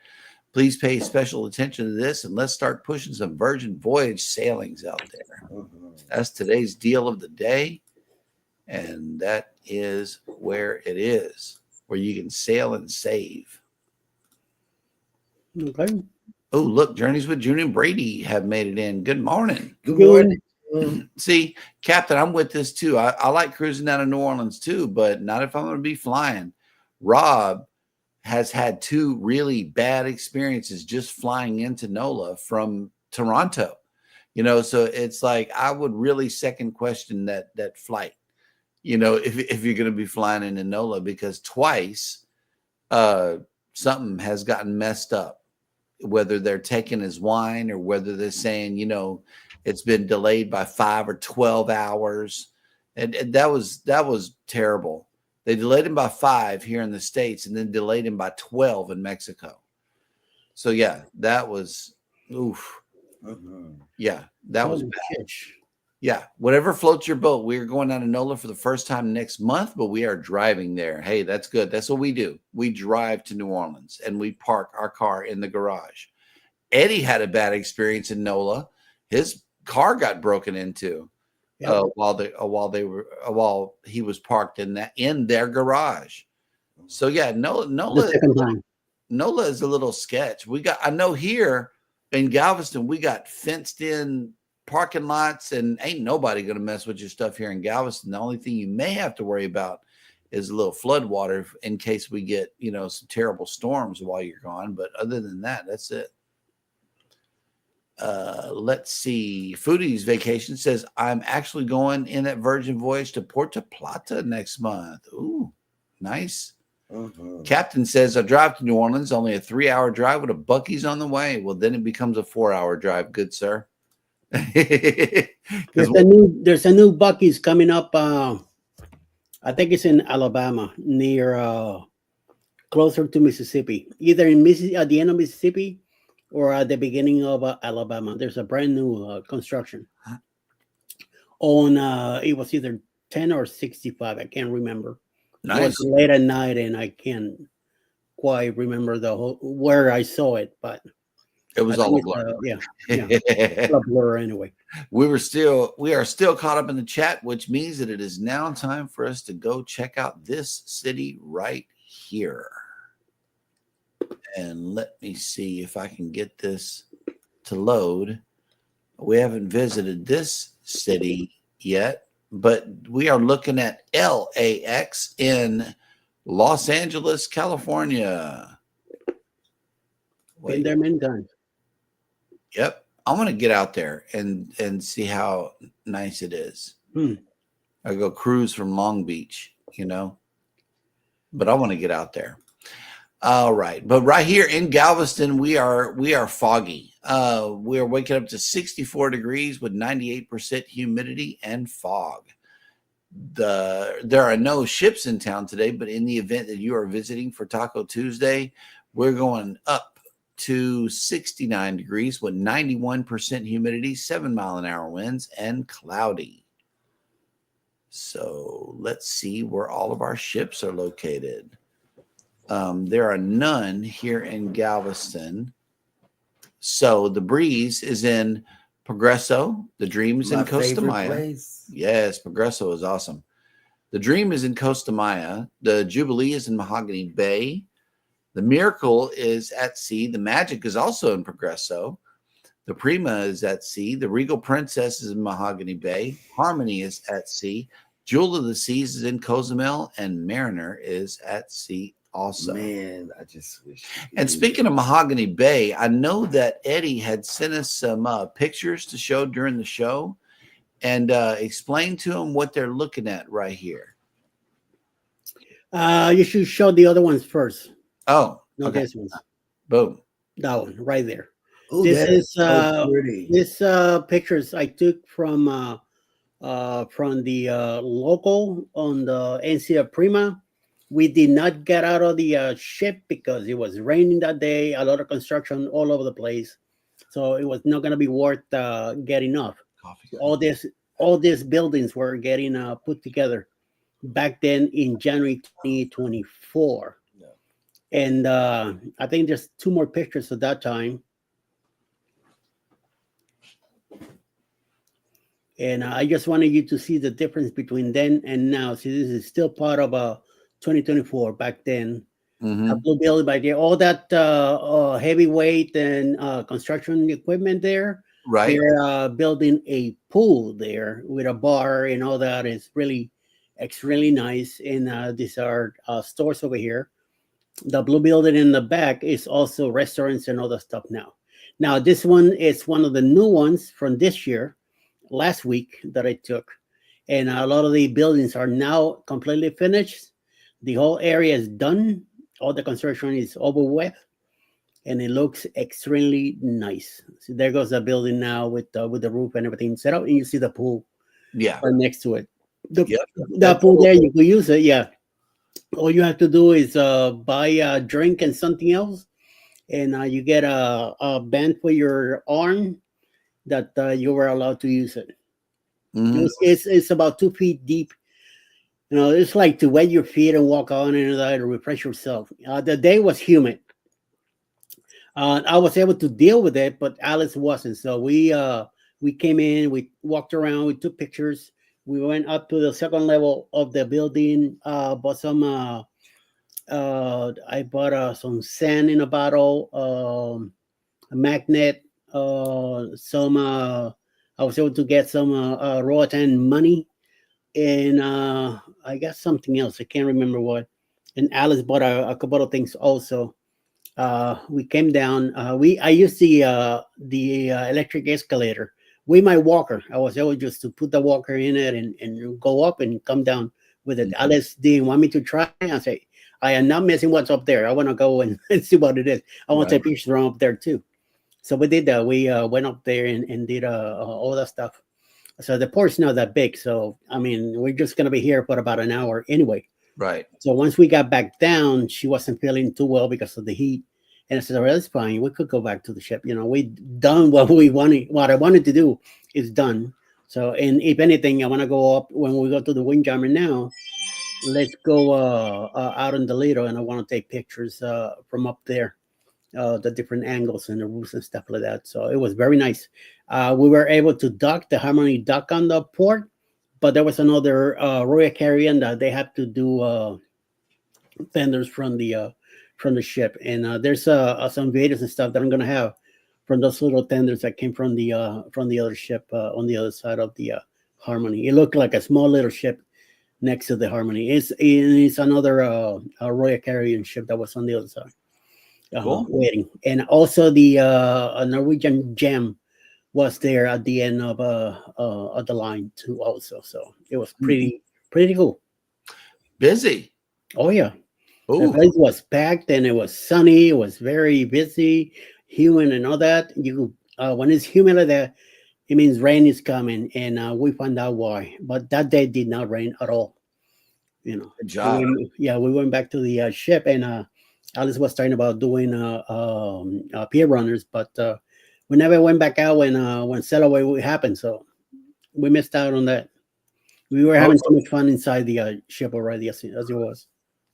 Please pay special attention to this, and let's start pushing some Virgin Voyage sailings out there. That's today's deal of the day, and that is where it is, where you can sail and save.
Okay.
Oh, look, Journeys with June and Brady have made it in. Good morning.
Good morning.
See, Captain, I'm with this too. I like cruising down to New Orleans too, but not if I'm going to be flying. Rob has had 2 really bad experiences just flying into NOLA from Toronto. You know, so it's like I would really second question that flight, you know, if you're going to be flying into NOLA, because twice something has gotten messed up, whether they're taking his wine or whether they're saying, you know, it's been delayed by 5 or 12 hours. And that was terrible. They delayed him by 5 here in the States and then delayed him by 12 in Mexico. So, yeah, that was, oof.
Mm-hmm.
Yeah, that was bad. Yeah, whatever floats your boat. We're going down to NOLA for the first time next month, but we are driving there. Hey, that's good. That's what we do. We drive to New Orleans and we park our car in the garage. Eddie had a bad experience in NOLA. His car got broken into while he was parked in their garage. So yeah,
The second time.
NOLA is a little sketch. I know here in Galveston, we got fenced in parking lots, and ain't nobody going to mess with your stuff here in Galveston. The only thing you may have to worry about is a little flood water in case we get, some terrible storms while you're gone. But other than that, that's it. Let's see. Foodie's Vacation says, I'm actually going in that Virgin Voyage to Puerto Plata next month. Ooh, nice. Captain says, I drive to New Orleans, only a 3-hour drive with a Buc-ee's on the way. Well, then it becomes a 4-hour drive. Good, sir.
There's a new Buc-ee's coming up. I think it's in Alabama, near closer to Mississippi, either at the end of Mississippi or at the beginning of Alabama. There's a brand new construction on. It was either 10 or 65. I can't remember.
Nice.
It was late at night, and I can't quite remember where I saw it, but
it was all a blur.
A blur anyway.
We are still caught up in the chat, which means that it is now time for us to go check out this city right here. And let me see if I can get this to load. We haven't visited this city yet, but we are looking at LAX in Los Angeles, California.
Been there many times.
Yep. I want to get out there and see how nice it is. I go cruise from Long Beach, but I want to get out there. All right. But right here in Galveston, we are foggy. We are waking up to 64 degrees with 98% humidity and fog. There are no ships in town today, but in the event that you are visiting for Taco Tuesday, we're going up to 69 degrees with 91% humidity, 7-mile-an-hour winds, and cloudy. So let's see where all of our ships are located. There are none here in Galveston. So the Breeze is in Progreso. The Dream is in Costa Maya. Yes, Progreso is awesome. The Dream is in Costa Maya. The Jubilee is in Mahogany Bay. The Miracle is at sea. The Magic is also in Progreso. The Prima is at sea. The Regal Princess is in Mahogany Bay. Harmony is at sea. Jewel of the Seas is in Cozumel. And Mariner is at sea also. Man, I just wish. And speaking of Mahogany Bay, I know that Eddie had sent us some pictures to show during the show and explain to them what they're looking at right here.
You should show the other ones first.
Oh,
no,
okay.
This one's.
Boom.
That one right there.
Ooh,
this is
so pretty.
This pictures I took from the local on the NCA Prima. We did not get out of the ship because it was raining that day. A lot of construction all over the place, so it was not going to be worth getting off. All these buildings were getting put together back then in January 2024. And I think there's 2 more pictures at that time. And I just wanted you to see the difference between then and now. See, this is still part of 2024 back then. A blue building by there. All that heavyweight and construction equipment there.
Right.
They're building a pool there with a bar and all that. It's really nice. And these are stores over here. The blue building in the back is also restaurants and all that stuff now. Now, this one is one of the new ones from this year, last week that I took. And a lot of the buildings are now completely finished. The whole area is done. All the construction is over with. And it looks extremely nice. So there goes the building now with the roof and everything set up. And you see the pool right next to it. The pool there, you can use it, yeah. All you have to do is buy a drink and something else, and you get a band for your arm that you were allowed to use it.
Mhm.
It's about 2 feet deep. You know, it's like to wet your feet and walk on and that to refresh yourself. The day was humid. I was able to deal with it, but Alice wasn't. So we came in, we walked around, we took pictures. We went up to the second level of the building. Bought some. I bought some sand in a bottle, a magnet, some. I was able to get some Roatan money, and I got something else. I can't remember what. And Alice bought a couple of things also. We came down. I used the electric escalator with my walker. I was able just to put the walker in it and go up and come down with it.
Mhm.
Alice didn't want me to try. I say, I am not missing what's up there. I want to go and, and see what it is. I want to
Right.
take pictures from up there too. So we did that. We went up there and did all that stuff. So the port's not that big. So I mean, we're just gonna be here for about an hour anyway.
Right.
So once we got back down, she wasn't feeling too well because of the heat. And I said, "Well, that's fine. We could go back to the ship. You know, we done what we wanted. What I wanted to do is done. So, and if anything, I want to go up when we go to the Windjammer now. Let's go out on the Lido, and I want to take pictures from up there, the different angles and the roofs and stuff like that. So it was very nice. We were able to dock the Harmony dock on the port, but there was another Royal Caribbean that they have to do tenders from the ship, and there's some videos and stuff that I'm gonna have from those little tenders that came from the other ship on the other side of the Harmony. It looked like a small little ship next to the Harmony. It's another Royal Caribbean ship that was on the other side
Cool.
waiting, and also the Norwegian Gem was there at the end of the line too also. So it was pretty cool.
Busy.
Oh yeah. The
Oh,
place was packed and it was sunny. It was very busy, humid, and all that. You when it's humid like that, it means rain is coming, and we found out why. But that day did not rain at all. You know,
good job.
we went back to the ship, and Alice was talking about doing pier runners, but we never went back out when sail away happened. So we missed out on that. We were having so much fun inside the ship already as it was.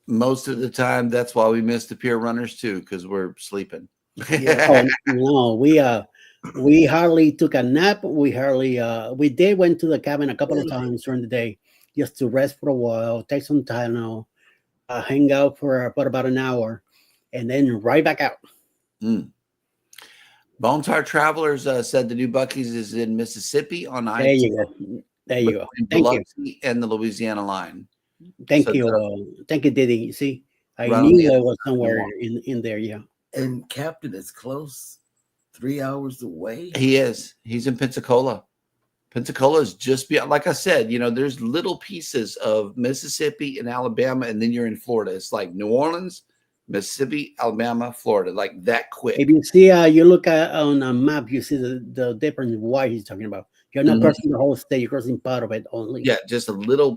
Most of the time, that's why we miss the pier runners too, because we're sleeping.
Oh no, we hardly took a nap. We did went to the cabin a couple of times during the day just to rest for a while, take some Tylenol, hang out for about an hour, and then right back out.
Mm. Bone Tar Travelers said the new Bucky's is in Mississippi on
There you go. There you go.
between
Thank you.
Biloxi and the Louisiana line.
Thank
So
you. Thank you, Diddy. See, I
Right on
knew
the
it
other
was
side of the
somewhere
wall.
in there. Yeah.
And Captain is close, 3 hours away.
He is. He's in Pensacola. Pensacola is just beyond, like I said, you know, there's little pieces of Mississippi and Alabama, and then you're in Florida. It's like New Orleans, Mississippi, Alabama, Florida, like that quick.
If you see, you look at on a map, you see the difference in what he's talking about. You're not
Mhm.
crossing the whole state; you're crossing part of it only.
Yeah, just a little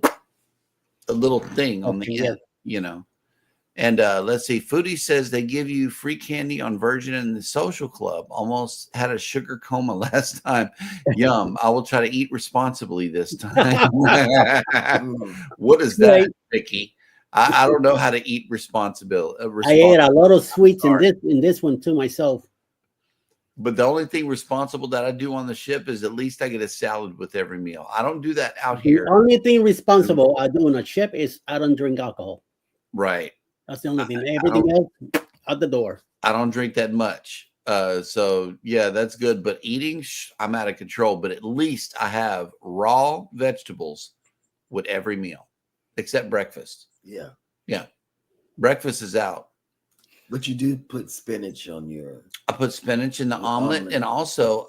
thing on the
Okay, yeah.
end, you know. And let's see, Foodie says they give you free candy on Virgin and the Social Club. Almost had a sugar coma last time. Yum. I will try to eat responsibly this time. What is that,
Right.
Vicky? I don't know how to eat responsible.
I ate a lot of sweets in this one too myself.
But the only thing responsible that I do on the ship is at least I get a salad with every meal. I don't do that out
The
here.
only thing responsible I do on a ship is I don't drink alcohol.
Right.
That's the only thing. Everything else out the door.
I don't drink that much. So yeah, that's good. But eating, I'm out of control. But at least I have raw vegetables with every meal, except breakfast.
Yeah.
Yeah. Breakfast is out.
But you do put spinach on your.
I put spinach in the omelet, and also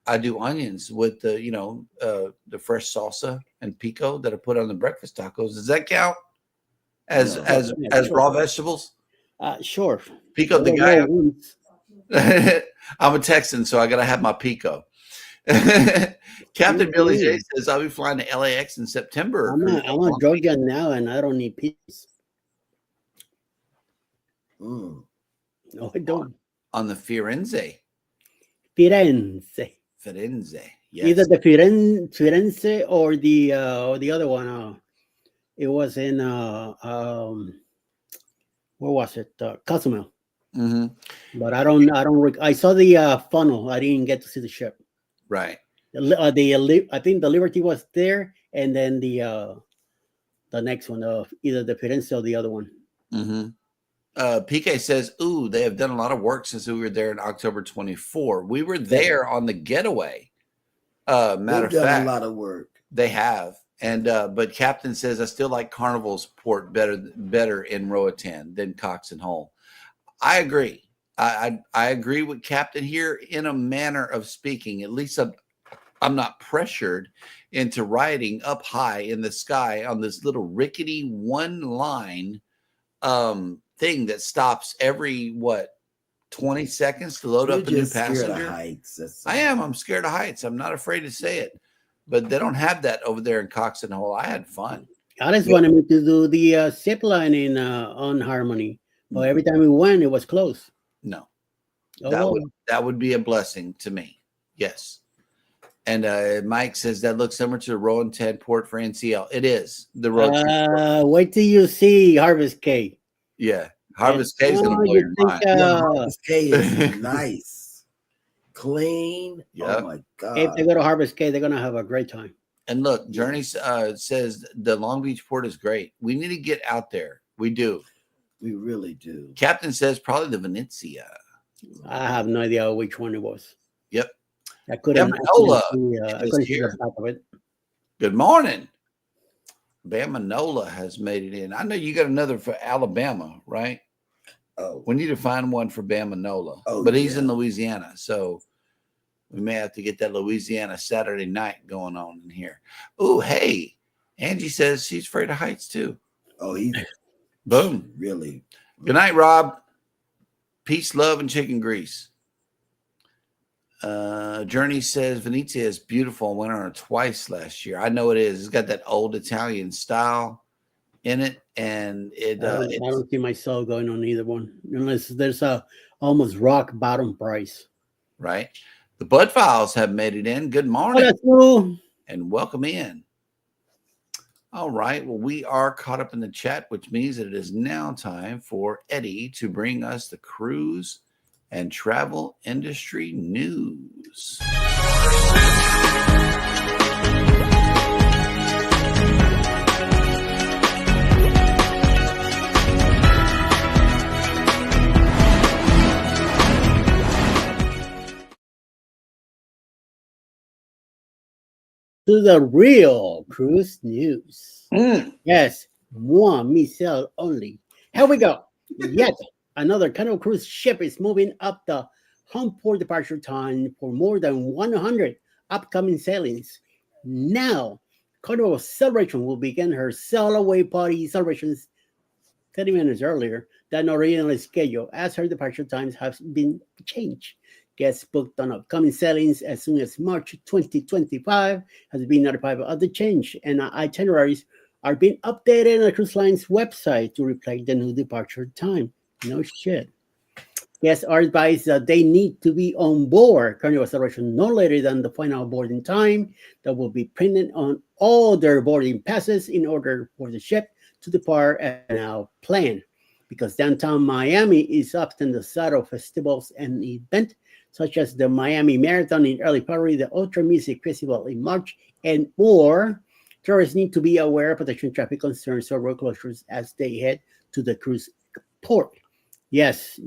I do onions with the fresh salsa and pico that I put on the breakfast tacos. Does that count as
sure.
raw vegetables?
Sure.
Pico, the guy. I'm a Texan, so I gotta have my pico. Captain Billy J says I'll be flying to LAX in September.
I'm a Georgia now, and I don't need peas. No, I don't.
On the Firenze.
Firenze.
Firenze. Yes.
Either the Firenze or the other one. It was in where was it? Cozumel.
Hmm.
But I saw the funnel. I didn't get to see the ship.
Right.
I think the Liberty was there, and then the next one, either the Firenze or the other one.
Mm-hmm. PK says, "Ooh, they have done a lot of work since we were there in October 24. We were there on the getaway. Matter of
They've done
fact,
a lot of work.
they have. And but Captain says I still like Carnival's port better in Roatan than Cox and Hull. I agree. I agree with Captain here in a manner of speaking. At least I'm not pressured into riding up high in the sky on this little rickety one line thing that stops every 20 seconds to load
You're
up a new
just scared of
passenger.
heights. That's
I
all.
am. I'm scared of heights. I'm not afraid to say it. But they don't have that over there in Cox and Hull. I had fun.
Alice wanted me to do the zip line in on Harmony, but every time we went, it was closed.
No,
Oh,
that would be a blessing to me. Yes. And Mike says that looks similar to the Rowan 10 port for NCL. It is the road.
wait till you see Harvest K.
Yeah, Harvest K is going to blow your mind.
Harvest K is nice, clean.
Yep.
Oh my god!
If they go to Harvest K, they're gonna have a great time.
And look, Journey says the Long Beach port is great. We need to get out there. We do.
We really do.
Captain says probably the Venezia.
I have no idea which one it was.
Yep.
I couldn't
Bamanola
see the back of it.
Good morning. Bamanola has made it in. I know you got another for Alabama, right?
Oh,
We need to find one for Bamanola.
Oh,
but he's
yeah.
in Louisiana, so we may have to get that Louisiana Saturday night going on in here. Oh, hey, Angie says she's afraid of heights too.
oh, he's
Boom.
really.
Good night, Rob. Peace, love, and chicken grease. Journey says Venezia is beautiful. I went on it twice last year. I know it is. It's got that old Italian style in it, and
I don't see myself going on either one unless there's a almost rock bottom price.
right. The Bud Files have made it in. Good morning.
that's cool.
And welcome in. All right. Well, we are caught up in the chat, which means that it is now time for Eddie to bring us the cruise and travel industry news.
To the real cruise news.
Mm.
Yes, moi, myself only. Here we go. Yet another Carnival cruise ship is moving up the home port departure time for more than 100 upcoming sailings. Now, Carnival Celebration will begin her sail away party celebrations 30 minutes earlier than originally scheduled, as her departure times have been changed. Guests booked on upcoming sailings as soon as March 2025 has been notified of the change, and itineraries are being updated on the cruise line's website to reflect the new departure time. No shit. Guests are advised that they need to be on board Carnival Celebration no later than the final boarding time that will be printed on all their boarding passes in order for the ship to depart as now planned. Because downtown Miami is often the site of festivals and events such as the Miami Marathon in early February, the Ultra Music Festival in March, and more, tourists need to be aware of potential traffic concerns or road closures as they head to the cruise port. Yes,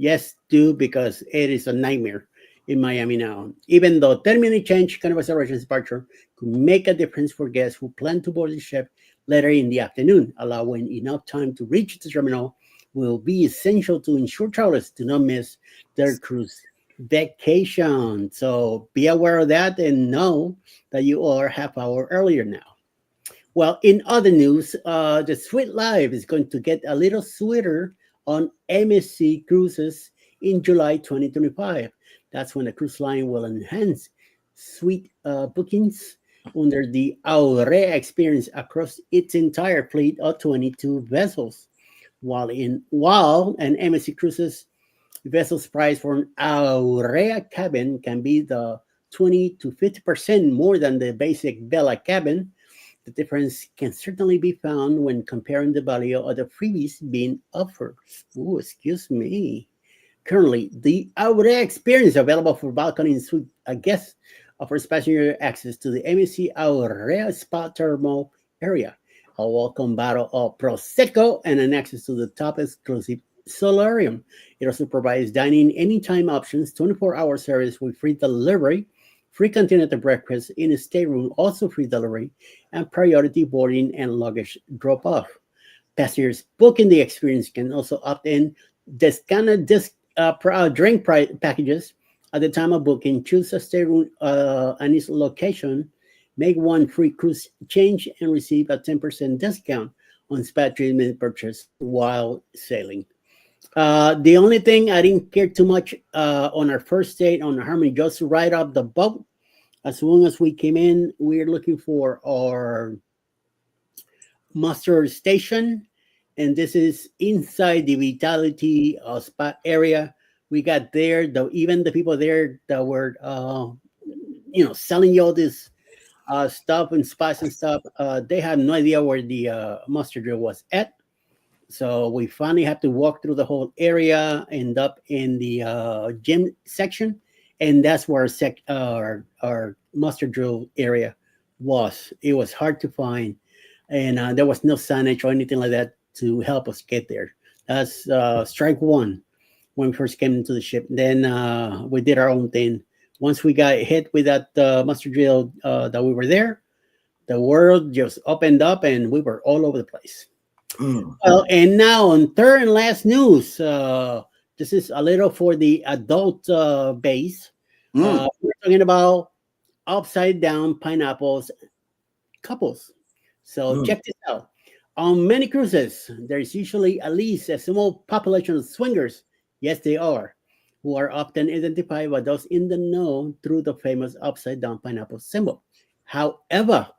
do, because it is a nightmare in Miami now. Even though 10-minute change Carnival Celebration's departure could make a difference for guests who plan to board the ship later in the afternoon, allowing enough time to reach the terminal will be essential to ensure travelers do not miss their cruise vacation. So be aware of that and know that you are half hour earlier now. Well, in other news, the Sweet Life is going to get a little sweeter on MSC Cruises in July 2025. That's when the cruise line will enhance suite bookings under the Aurea experience across its entire fleet of 22 vessels. While an MSC Cruises vessel's price for an Aurea cabin can be the 20 to 50% more than the basic Vela cabin. The difference can certainly be found when comparing the value of the freebies being offered. Oh, excuse me. Currently, the Aure experience available for balcony and suite guests offers passenger access to the MSC Aurea Spa Thermal area, a welcome bottle of Prosecco, and an access to the top exclusive solarium. It also provides dining anytime options, 24-hour service with free delivery, free continental breakfast in a stateroom, also free delivery, and priority boarding and luggage drop-off. Passengers booking the experience can also opt in discounted drink packages at the time of booking. Choose a stateroom and its location, make one free cruise change, and receive a 10% discount on spa treatment purchase while sailing. The only thing I didn't care too much on our first date on the Harmony, just right off the boat, as soon as we came in, we were looking for our muster station, and this is inside the Vitality spa area. We got there, even the people there that were, selling you all this stuff and spice and stuff, they had no idea where the muster drill was at. So we finally had to walk through the whole area, end up in the gym section, and that's where our muster drill area was. It was hard to find, and there was no signage or anything like that to help us get there. That's strike one when we first came into the ship. Then we did our own thing. Once we got hit with that muster drill that we were there, the world just opened up and we were all over the place. Well, and now on third and last news, this is a little for the adult base. We're talking about upside down pineapples couples. So check this out. On many cruises, there's usually at least a small population of swingers. Yes, they are, who are often identified by those in the know through the famous upside down pineapple symbol. However,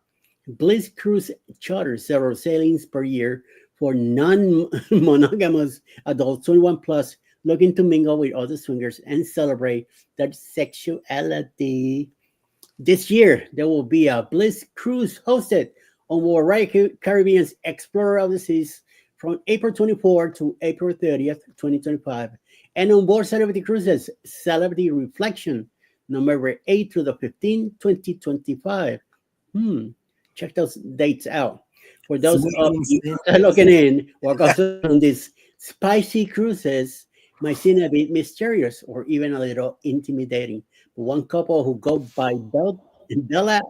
Bliss Cruise charters several sailings per year for non-monogamous adults 21 plus looking to mingle with other swingers and celebrate their sexuality. This year, there will be a Bliss Cruise hosted on board Royal Caribbean's Explorer of the Seas from April 24 to April 30th, 2025. And on board Celebrity Cruises, Celebrity Reflection, November 8 through the 15th, 2025. Check those dates out. For those of you looking in, what goes on these spicy cruises might seem a bit mysterious or even a little intimidating. But one couple who go by Bella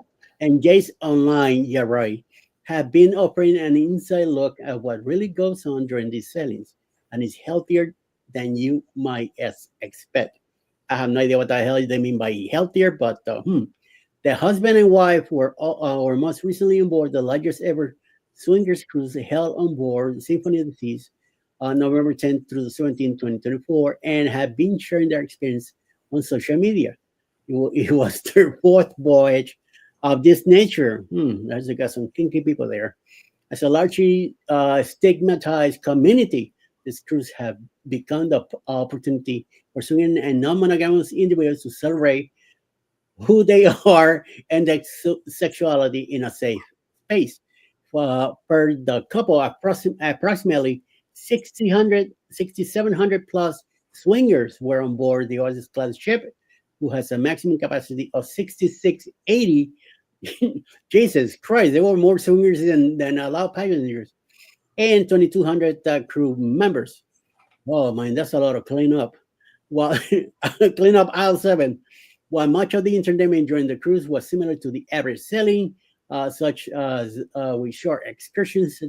and Jace online, yeah, right, have been offering an inside look at what really goes on during these sailings, and it's healthier than you might expect. I have no idea what the hell they mean by healthier, but the husband and wife were most recently on board the largest ever swingers cruise held on board Symphony of the Seas on November 10th through the 17th, 2024, and have been sharing their experience on social media. It was their fourth voyage of this nature. There's got some kinky people there. As a largely stigmatized community, these cruises have become the opportunity for swinging and non-monogamous individuals to celebrate who they are and their sexuality in a safe space. Per the couple, approximately 6,700 plus swingers were on board the Oasis class ship, who has a maximum capacity of 6,680. Jesus Christ, there were more swingers than allowed passengers, and 2,200 crew members. Oh man, that's a lot of cleanup. While clean up aisle 7. While much of the entertainment during the cruise was similar to the average sailing, such as with short excursions,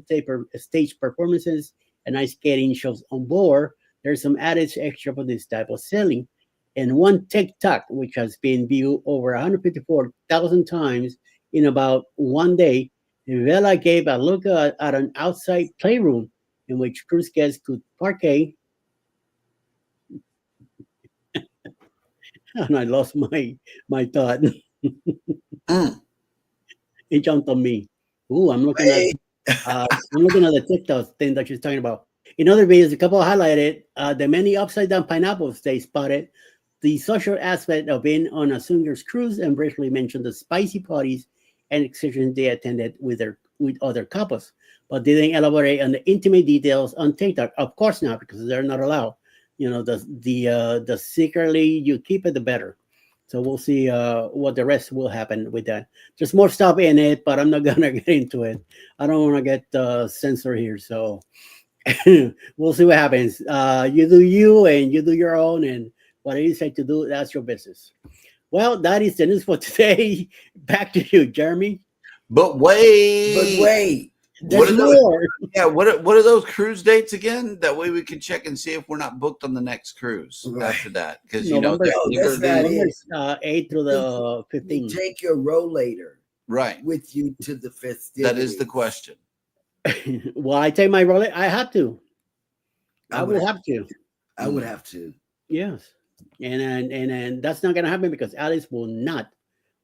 stage performances, and ice skating shows on board, there's some added extra for this type of sailing. And one TikTok, which has been viewed over 154,000 times in about one day, Vela gave a look at an outside playroom in which cruise guests could parquet. And I lost my thought. It jumped on me. Ooh, I'm looking at the TikTok thing that she's talking about. In other videos, a couple highlighted the many upside down pineapples they spotted the social aspect of being on a swingers cruise and briefly mentioned the spicy parties and excursions they attended with other couples, but didn't elaborate on the intimate details on TikTok. Of course not, because they're not allowed. The secretly you keep it, the better. So we'll see what the rest will happen with that. There's more stuff in it, but I'm not gonna get into it. I don't want to get censored here, so we'll see what happens. You do you, and you do your own, and whatever you say to do, that's your business. Well, that is the news for today. Back to you, Jeremy.
But wait,
wait.
There's more.
Yeah, what are those cruise dates again? That way we can check and see if we're not booked on the next cruise after that. Because
November 8 through the
You
15th.
take your rollator
right
with you to the festivities.
That is the question.
Well, I take my roller. I have to. I will have to.
I would have to.
Yes, and that's not gonna happen because Alice will not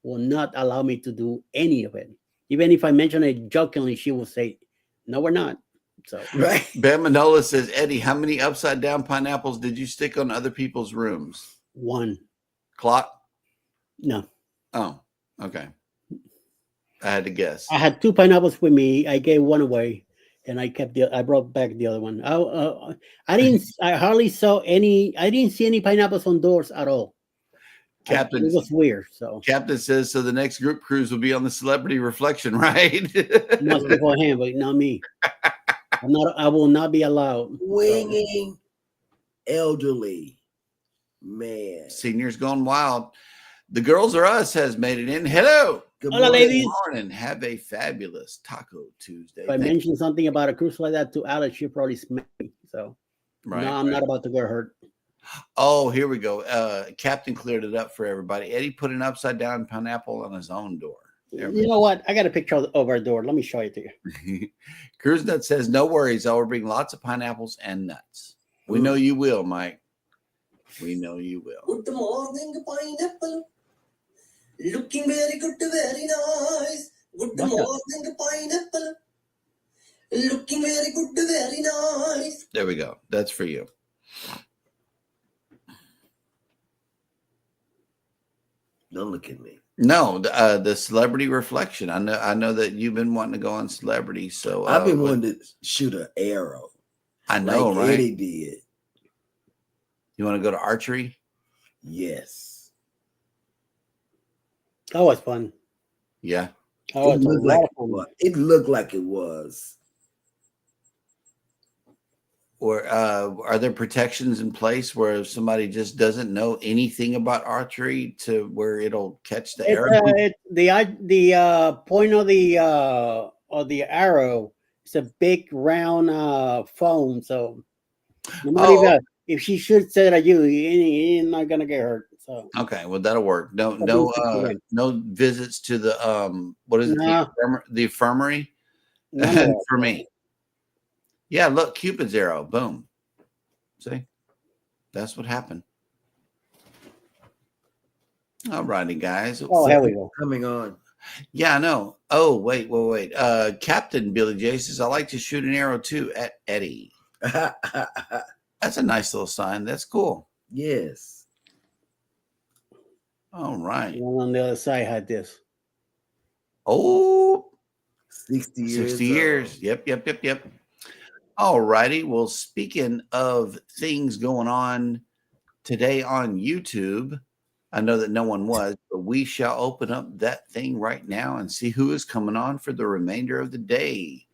allow me to do any of it. Even if I mention it jokingly, she will say, "No, we're not." So
Right.
Ben Manola says, Eddie, how many upside down pineapples did you stick on other people's rooms?
one.
Clock?
No,
Oh, okay. I had to guess.
I had 2 pineapples with me. I gave one away, and I brought back the other one. I hardly saw any. I didn't see any pineapples on doors at all.
Captain,
It was weird. So
Captain says, so the next group cruise will be on the Celebrity Reflection, right?
must be for him, but not me. I will not be allowed.
Winging elderly man.
Seniors Gone Wild. The Girls Are Us has made it in. Hello.
Good
Hola,
morning.
ladies.
Good morning. Have a fabulous Taco Tuesday.
If I mention something about a cruise like that to Alex, she'll probably smack me. So
Right,
no, I'm not about to get hurt.
Oh, here we go. Captain cleared it up for everybody. Eddie put an upside down pineapple on his own door.
You know what? I got a picture of our door. Let me show it to you.
Cruise Nut says, no worries. I will bring lots of pineapples and nuts. We know you will, Mike. We know you will.
Good morning, pineapple. Looking very good, very nice. Good morning, pineapple. Looking very good, very nice.
There we go. That's for you.
Don't look at me.
No, the Celebrity Reflection. I know that you've been wanting to go on Celebrity, so
I've been wanting to shoot an arrow.
I know,
like
right?
Eddie did.
You want to go to archery?
Yes.
That was fun.
Yeah.
Oh,
It looked like it was. It looked like it was.
Or are there protections in place where if somebody just doesn't know anything about archery to where it'll catch the arrow?
The point of the arrow is a big round phone. So no matter if she shoots it at you, you're not gonna get hurt. So
Okay, well that'll work. No visits to the what is it? The infirmary for me. Yeah, look, Cupid's arrow. Boom. See? That's what happened. All righty, guys.
Oh, here we go.
Coming on.
Yeah, I know. Oh, wait. Captain Billy J says, I like to shoot an arrow too at Eddie. That's a nice little sign. That's cool.
Yes.
All right.
One on the other side had this.
Oh,
60 years.
60 years. Yep. All righty. Well, speaking of things going on today on YouTube, I know that no one was, but we shall open up that thing right now and see who is coming on for the remainder of the day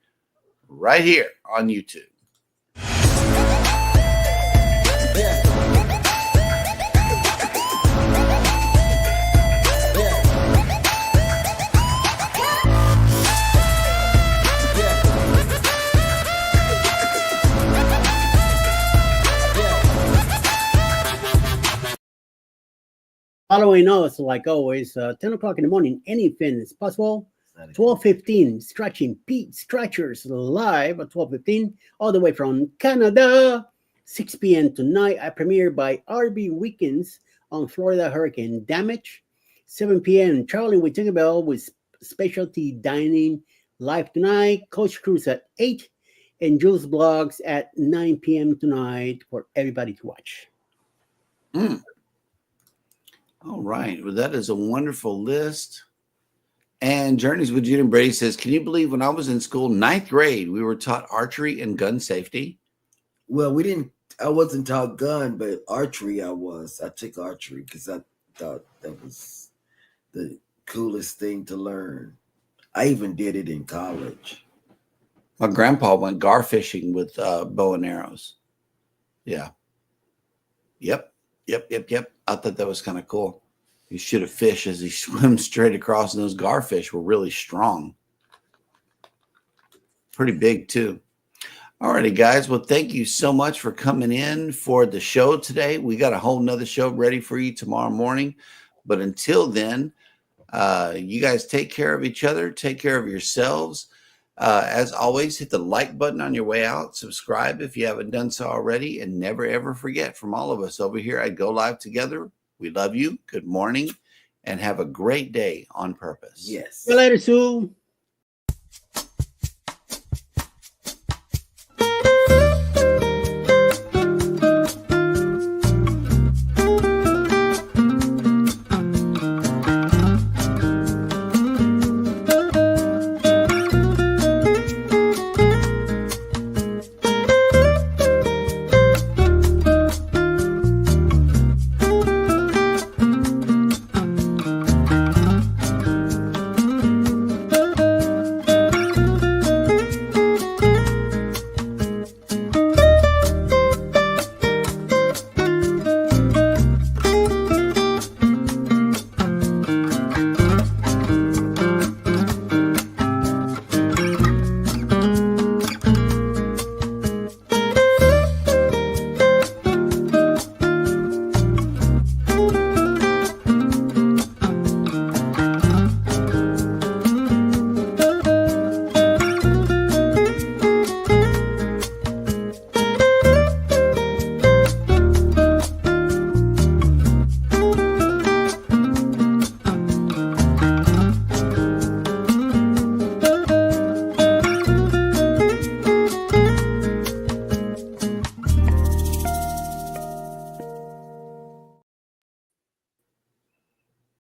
right here on YouTube.
Following us, like always, 10 o'clock in the morning, anything is possible. 12:15, Stretching Pete Stretchers live at 12:15, all the way from Canada. 6 p.m. tonight, I premiere by RB Weekends on Florida Hurricane Damage. 7 p.m., Traveling with Tinkerbell with specialty dining live tonight. Coach Cruise at 8, and Jules Blogs at 9 p.m. tonight for everybody to watch.
All right. Well, that is a wonderful list. And Journeys with Jude and Brady says, can you believe when I was in school, 9th grade, we were taught archery and gun safety?
Well, I wasn't taught gun, but archery I was. I took archery because I thought that was the coolest thing to learn. I even did it in college.
My grandpa went gar fishing with bow and arrows. Yeah. Yep. I thought that was kind of cool. You shoot a fish as he swims straight across, and those garfish were really strong. Pretty big, too. All righty, guys. Well, thank you so much for coming in for the show today. We got a whole nother show ready for you tomorrow morning. But until then, you guys take care of each other. Take care of yourselves. As always, hit the like button on your way out. Subscribe if you haven't done so already. And never, ever forget, from all of us over here at Go Live Together, we love you. Good morning. And have a great day on purpose.
Yes.
See you later, Sue.